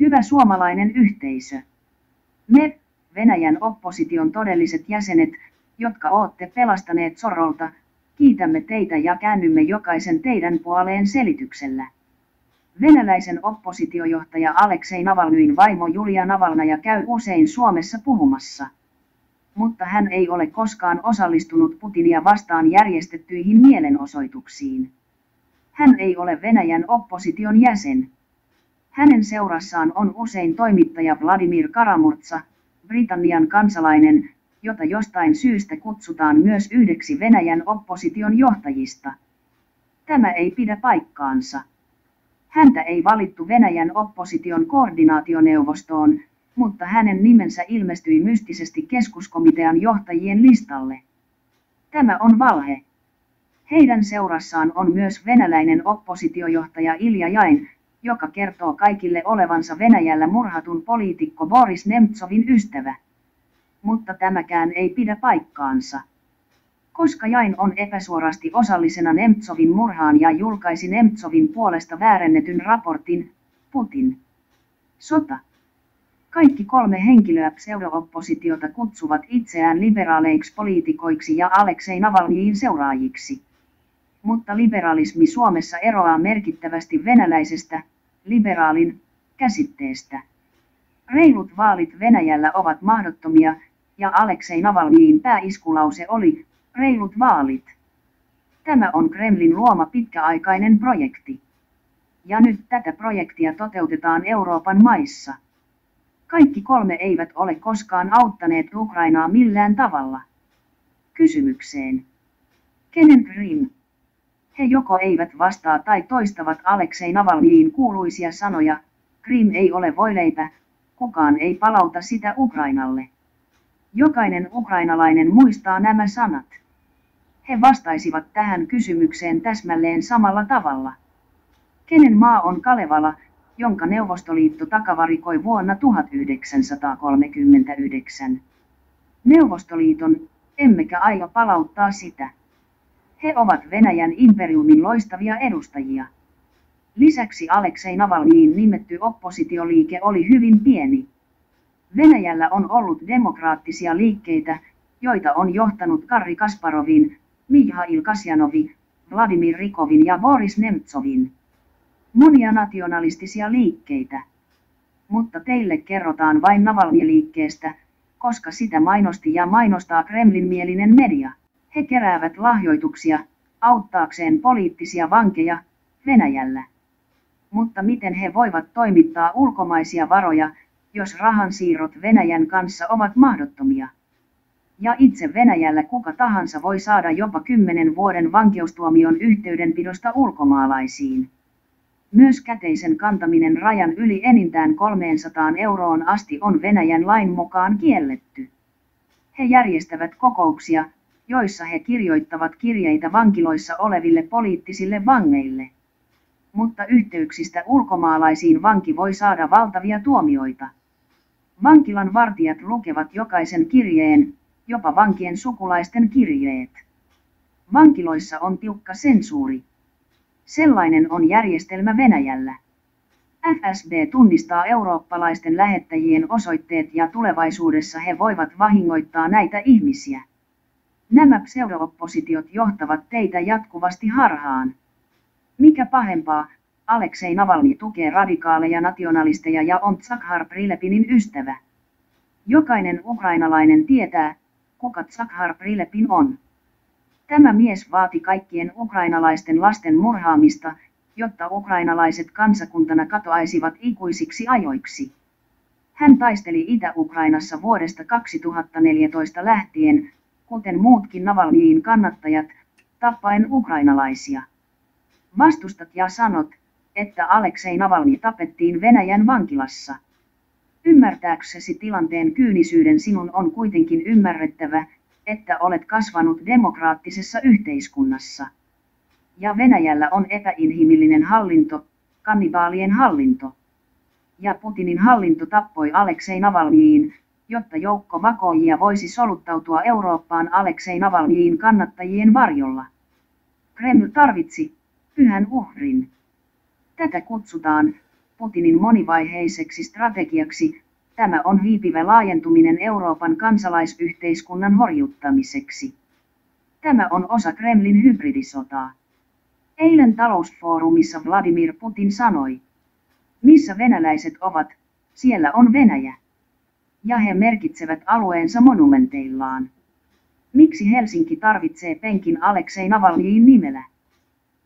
Hyvä suomalainen yhteisö. Me, Venäjän opposition todelliset jäsenet, jotka ootte pelastaneet sorolta, kiitämme teitä ja käännymme jokaisen teidän puoleen selityksellä. Venäläisen oppositiojohtaja Aleksei Navalnyin vaimo Julia Navalnaja käy usein Suomessa puhumassa. Mutta hän ei ole koskaan osallistunut Putinia vastaan järjestettyihin mielenosoituksiin. Hän ei ole Venäjän opposition jäsen. Hänen seurassaan on usein toimittaja Vladimir Karamurtsa, Britannian kansalainen, jota jostain syystä kutsutaan myös yhdeksi Venäjän opposition johtajista. Tämä ei pidä paikkaansa. Häntä ei valittu Venäjän opposition koordinaationeuvostoon, mutta hänen nimensä ilmestyi mystisesti keskuskomitean johtajien listalle. Tämä on valhe. Heidän seurassaan on myös venäläinen oppositiojohtaja Ilja Jain, joka kertoo kaikille olevansa Venäjällä murhatun poliitikko Boris Nemtsovin ystävä. Mutta tämäkään ei pidä paikkaansa. Koska Jain on epäsuorasti osallisena Nemtsovin murhaan ja julkaisi Nemtsovin puolesta väärennetyn raportin, Putin. Sota. Kaikki kolme henkilöä pseudo-oppositiota kutsuvat itseään liberaaleiksi poliitikoiksi ja Aleksei Navalnyin seuraajiksi. Mutta liberalismi Suomessa eroaa merkittävästi venäläisestä, liberaalin, käsitteestä. Reilut vaalit Venäjällä ovat mahdottomia, ja Aleksei Navalnyin pääiskulause oli, reilut vaalit. Tämä on Kremlin luoma pitkäaikainen projekti. Ja nyt tätä projektia toteutetaan Euroopan maissa. Kaikki kolme eivät ole koskaan auttaneet Ukrainaa millään tavalla. Kysymykseen. Kenen Krim? He joko eivät vastaa tai toistavat Aleksei Navalnyin kuuluisia sanoja, Krim ei ole voileipä, kukaan ei palauta sitä Ukrainalle. Jokainen ukrainalainen muistaa nämä sanat. He vastaisivat tähän kysymykseen täsmälleen samalla tavalla. Kenen maa on Kalevala, jonka Neuvostoliitto takavarikoi vuonna 1939? Neuvostoliiton, emmekä aio palauttaa sitä. He ovat Venäjän imperiumin loistavia edustajia. Lisäksi Aleksei Navalnyin nimetty oppositioliike oli hyvin pieni. Venäjällä on ollut demokraattisia liikkeitä, joita on johtanut Garri Kasparovin, Mihail Kasjanovi, Vladimir Rikovin ja Boris Nemtsovin. Monia nationalistisia liikkeitä. Mutta teille kerrotaan vain Navalny-liikkeestä, koska sitä mainosti ja mainostaa Kremlinmielinen media. He keräävät lahjoituksia, auttaakseen poliittisia vankeja, Venäjällä. Mutta miten he voivat toimittaa ulkomaisia varoja, jos rahansiirrot Venäjän kanssa ovat mahdottomia? Ja itse Venäjällä kuka tahansa voi saada jopa 10 vuoden vankeustuomion yhteydenpidosta ulkomaalaisiin. Myös käteisen kantaminen rajan yli enintään 300 euroon asti on Venäjän lain mukaan kielletty. He järjestävät kokouksia, joissa he kirjoittavat kirjeitä vankiloissa oleville poliittisille vangeille. Mutta yhteyksistä ulkomaalaisiin vanki voi saada valtavia tuomioita. Vankilan vartijat lukevat jokaisen kirjeen, jopa vankien sukulaisten kirjeet. Vankiloissa on tiukka sensuuri. Sellainen on järjestelmä Venäjällä. FSB tunnistaa eurooppalaisten lähettäjien osoitteet ja tulevaisuudessa he voivat vahingoittaa näitä ihmisiä. Nämä pseudo-oppositiot johtavat teitä jatkuvasti harhaan. Mikä pahempaa, Aleksei Navalny tukee radikaaleja nationalisteja ja on Dzakhar Prilepinin ystävä. Jokainen ukrainalainen tietää, kuka Dzakhar Prilepin on. Tämä mies vaati kaikkien ukrainalaisten lasten murhaamista, jotta ukrainalaiset kansakuntana katoaisivat ikuisiksi ajoiksi. Hän taisteli Itä-Ukrainassa vuodesta 2014 lähtien, kuten muutkin Navalnyin kannattajat, tappaen ukrainalaisia. Vastustat ja sanot, että Aleksei Navalny tapettiin Venäjän vankilassa. Ymmärtääksesi tilanteen kyynisyyden sinun on kuitenkin ymmärrettävä, että olet kasvanut demokraattisessa yhteiskunnassa. Ja Venäjällä on epäinhimillinen hallinto, kannibaalien hallinto. Ja Putinin hallinto tappoi Aleksei Navalnyin, jotta joukko vakoojia voisi soluttautua Eurooppaan Aleksei Navalnyin kannattajien varjolla. Kreml tarvitsi pyhän uhrin. Tätä kutsutaan Putinin monivaiheiseksi strategiaksi, tämä on viipivä laajentuminen Euroopan kansalaisyhteiskunnan horjuttamiseksi. Tämä on osa Kremlin hybridisotaa. Eilen talousfoorumissa Vladimir Putin sanoi, missä venäläiset ovat, siellä on Venäjä. Ja he merkitsevät alueensa monumenteillaan. Miksi Helsinki tarvitsee penkin Aleksei Navalnyin nimellä?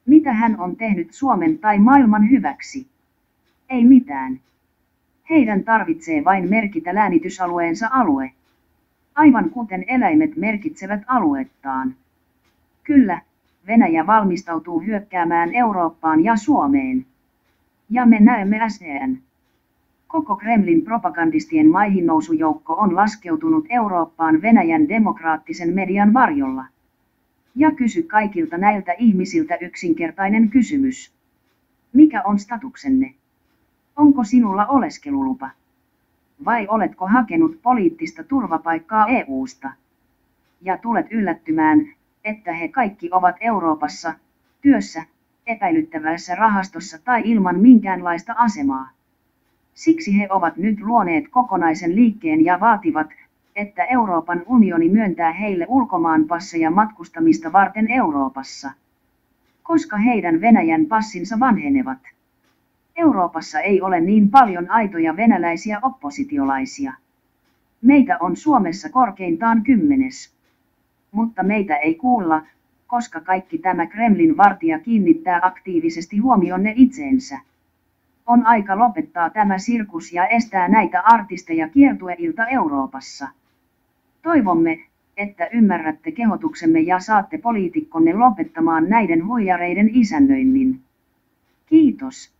Mitä hän on tehnyt Suomen tai maailman hyväksi? Ei mitään. Heidän tarvitsee vain merkitä läänitysalueensa alue. Aivan kuten eläimet merkitsevät aluettaan. Kyllä, Venäjä valmistautuu hyökkäämään Eurooppaan ja Suomeen. Ja me näemme SDN. Koko Kremlin propagandistien maihinnousujoukko on laskeutunut Eurooppaan Venäjän demokraattisen median varjolla. Ja kysy kaikilta näiltä ihmisiltä yksinkertainen kysymys. Mikä on statuksenne? Onko sinulla oleskelulupa? Vai oletko hakenut poliittista turvapaikkaa EU:sta? Ja tulet yllättymään, että he kaikki ovat Euroopassa, työssä, epäilyttävässä rahastossa tai ilman minkäänlaista asemaa. Siksi he ovat nyt luoneet kokonaisen liikkeen ja vaativat, että Euroopan unioni myöntää heille ulkomaanpasseja matkustamista varten Euroopassa. Koska heidän Venäjän passinsa vanhenevat. Euroopassa ei ole niin paljon aitoja venäläisiä oppositiolaisia. Meitä on Suomessa korkeintaan 10. Mutta meitä ei kuulla, koska kaikki tämä Kremlin vartija kiinnittää aktiivisesti huomionne itseensä. On aika lopettaa tämä sirkus ja estää näitä artisteja kiertueilta Euroopassa. Toivomme, että ymmärrätte kehotuksemme ja saatte poliitikkonne lopettamaan näiden huijareiden isännöinnin. Kiitos.